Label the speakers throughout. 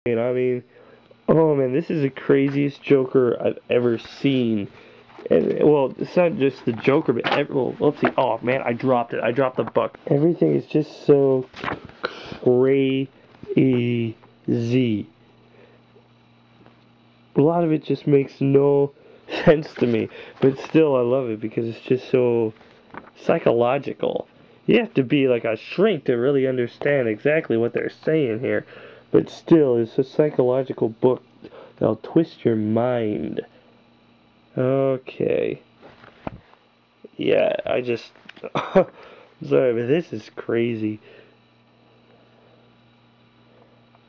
Speaker 1: I mean, oh man, this is the craziest Joker I've ever seen. And well, it's not just the Joker, but well, let's see. Oh man, I dropped it. I dropped the book. Everything is just so crazy. A lot of it just makes no sense to me, but still I love it because it's just so psychological. You have to be like a shrink to really understand exactly what they're saying here, but still, it's a psychological book that'll twist your mind. Okay. Yeah, I just. Sorry, but this is crazy.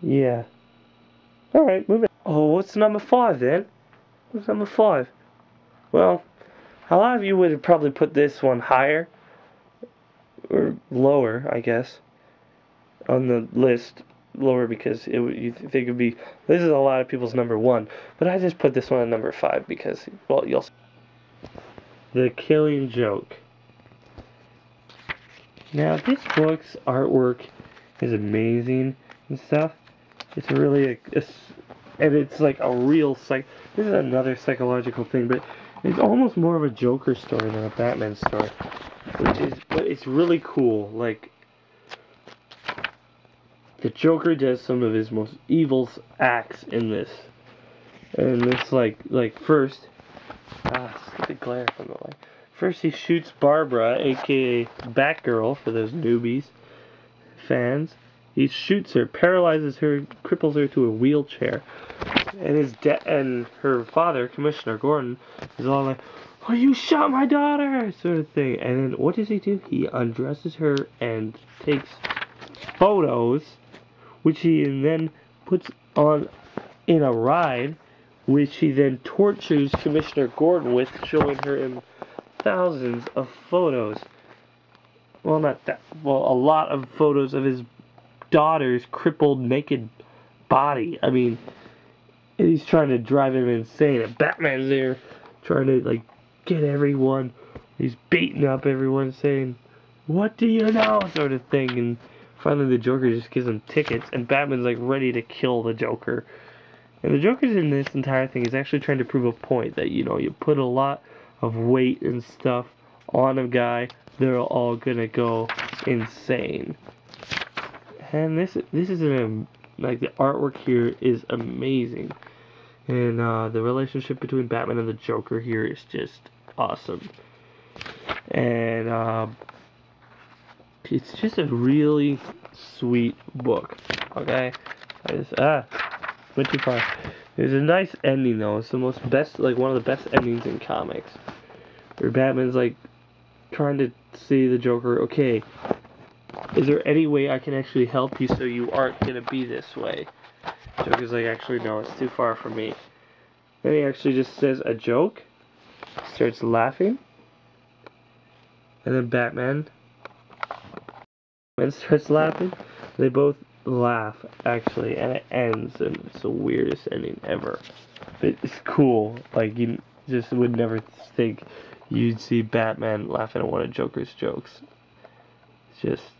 Speaker 1: Yeah. Alright, moving. Oh, what's number 5 then? What's number 5? Well, a lot of you would have probably put this one higher, or lower, I guess, on the list. Lower because you think it would be. This is a lot of people's number 1, but I just put this one at number 5 because, well, you'll. The Killing Joke. Now, this book's artwork is amazing and stuff. It's really and it's like a real This is another psychological thing, but it's almost more of a Joker story than a Batman story, but it's really cool. Like, the Joker does some of his most evil acts in this, and it's like first, get the glare from the light. First, he shoots Barbara, aka Batgirl, for those newbies fans. He shoots her, paralyzes her, cripples her to a wheelchair. And her father, Commissioner Gordon, is all like, "Oh, you shot my daughter!" sort of thing. And then what does he do? He undresses her and takes photos, which he then puts on in a ride, which he then tortures Commissioner Gordon with, showing her him thousands of photos. Well, not that. Well, a lot of photos of his daughter's crippled, naked body. I mean, he's trying to drive him insane. And Batman's there trying to, like, get everyone. He's beating up everyone, saying, "What do you know?" sort of thing. And finally, the Joker just gives him tickets, and Batman's, like, ready to kill the Joker. And the Joker's in this entire thing is actually trying to prove a point that, you put a lot of weight and stuff on a guy, they're all gonna go insane. And this is like, the artwork here is amazing, and the relationship between Batman and the Joker here is just awesome, and it's just a really sweet book. Okay, I just went too far. There's a nice ending though. It's one of the best endings in comics, where Batman's like trying to see the Joker. Okay, is there any way I can actually help you so you aren't gonna be this way? Joker's like, actually, no, it's too far for me. Then he actually just says a joke, starts laughing, and then Batman starts laughing. They both laugh, actually, and it ends, and it's the weirdest ending ever. But it's cool. Like, you just would never think you'd see Batman laughing at one of Joker's jokes. It's just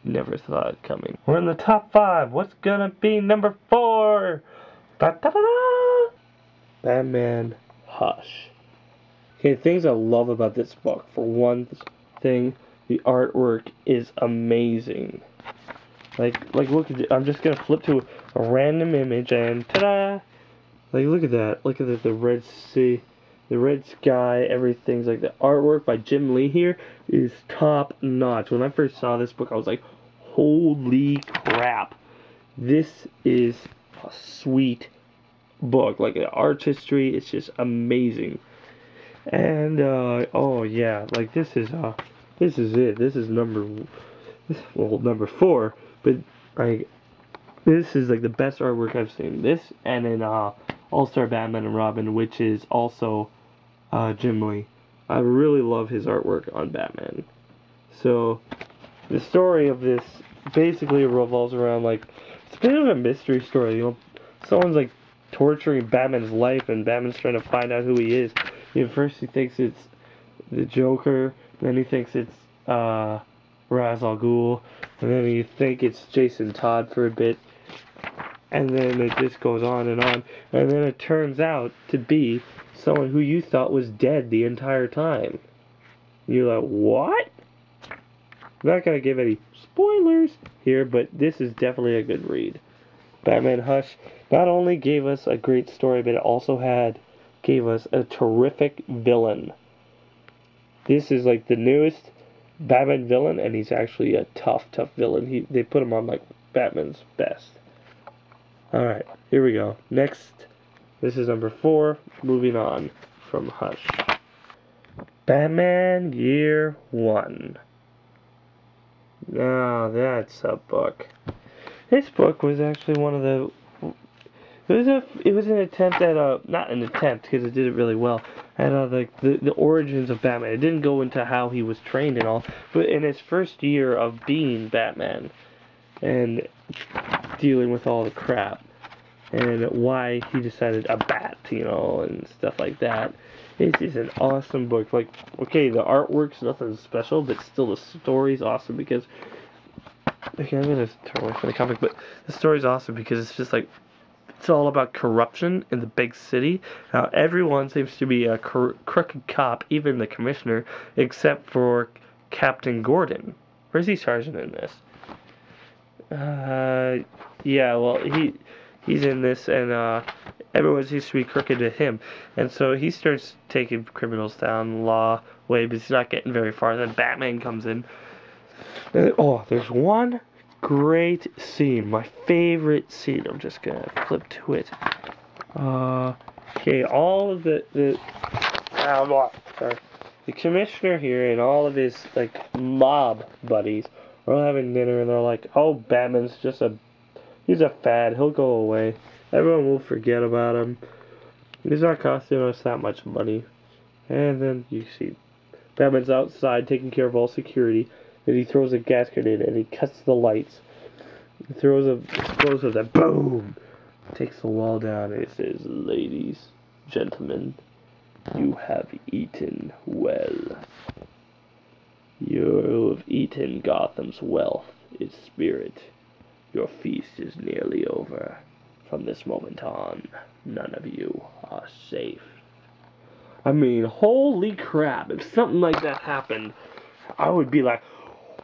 Speaker 1: never thought it coming. We're in the top 5. What's gonna be number 4? Da-da-da-da! Batman Hush. Okay, things I love about this book. For one thing, the artwork is amazing. Like look at it. I'm just gonna flip to a random image and ta-da! Like, look at that. Look at the red sea, the red sky. Everything's like, the artwork by Jim Lee here is top notch. When I first saw this book, I was like, holy crap! This is a sweet book. Like, the art history, it's just amazing. And oh yeah, like, this is it. This is number 4, but like, this is like the best artwork I've seen. This and in All-Star Batman and Robin, which is also Jim Lee. I really love his artwork on Batman. So the story of this basically revolves around, like, it's a bit of a mystery story. Someone's like torturing Batman's life, and Batman's trying to find out who he is. First he thinks it's the Joker, then he thinks it's Ra's al Ghul, and then you think it's Jason Todd for a bit. And then it just goes on, and then it turns out to be someone who you thought was dead the entire time. You're like, what? I'm not gonna give any spoilers here, but this is definitely a good read. Batman Hush not only gave us a great story, but it also gave us a terrific villain. This is like the newest Batman villain, and he's actually a tough villain. They put him on like Batman's best. Alright, here we go. Next, this is number 4, moving on from Hush. Batman Year One. Now that's a book. This book was actually one of the... It was an attempt at not an attempt because it did it really well, at the origins of Batman. It didn't go into how he was trained and all, but in his first year of being Batman and dealing with all the crap and why he decided a bat, and stuff like that. It's just an awesome book. Like, okay, the artwork's nothing special, but still the story's awesome because... Okay, I'm gonna turn away from the comic, but the story's awesome because it's just like... It's all about corruption in the big city. Now, everyone seems to be a crooked cop, even the commissioner, except for Captain Gordon. Where's he sergeant in this? Yeah, well, he's in this, and everyone seems to be crooked to him. And so he starts taking criminals down the law way, but he's not getting very far. Then Batman comes in. And, there's one great scene, my favorite scene. I'm just gonna flip to it. Okay, all of the commissioner here and all of his like mob buddies are all having dinner, and they're like, "Oh, Batman's he's a fad. He'll go away. Everyone will forget about him. He's not costing us that much money." And then you see Batman's outside taking care of all security. Then he throws a gas grenade and he cuts the lights. He throws an explosive that boom takes the wall down, and it says, "Ladies, gentlemen, you have eaten well. You have eaten Gotham's wealth, its spirit. Your feast is nearly over. From this moment on, none of you are safe." I mean, holy crap, if something like that happened, I would be like,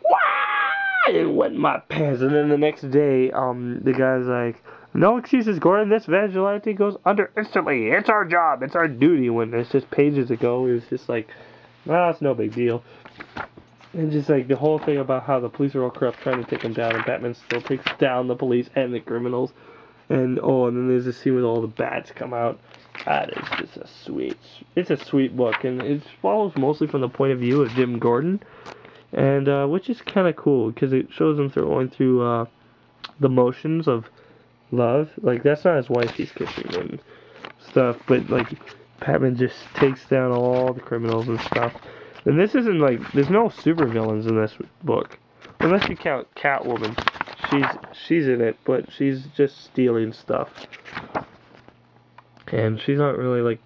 Speaker 1: "Wah!" and wet my pants. And then the next day, the guy's like, "No excuses, Gordon. This vigilante goes under instantly. It's our job. It's our duty." When it's just pages ago, it was just like, well, it's no big deal. And just like the whole thing about how the police are all corrupt trying to take him down, and Batman still takes down the police and the criminals. And then there's a scene where all the bats come out. That is just it's a sweet book, and it follows mostly from the point of view of Jim Gordon, and which is kind of cool because it shows him going through the motions of love. Like, that's not his wife he's kissing and stuff, but like Batman just takes down all the criminals and stuff. And this isn't like, there's no supervillains in this book, unless you count Catwoman. She's in it, but she's just stealing stuff. And she's not really like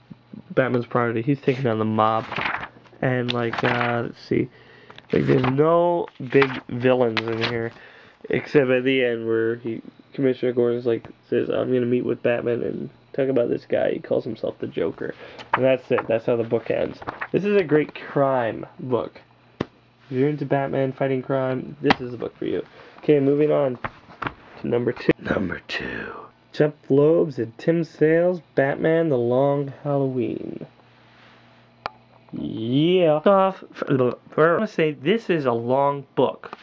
Speaker 1: Batman's priority. He's taking down the mob. And like, let's see. Like, there's no big villains in here, except at the end where Commissioner Gordon's like, says, "I'm gonna meet with Batman and talk about this guy." He calls himself the Joker. And that's it. That's how the book ends. This is a great crime book. If you're into Batman fighting crime, this is the book for you. Okay, moving on to number 2. Number 2. Jeff Loeb's and Tim Sale's Batman The Long Halloween. Yeah. I want to say this is a long book.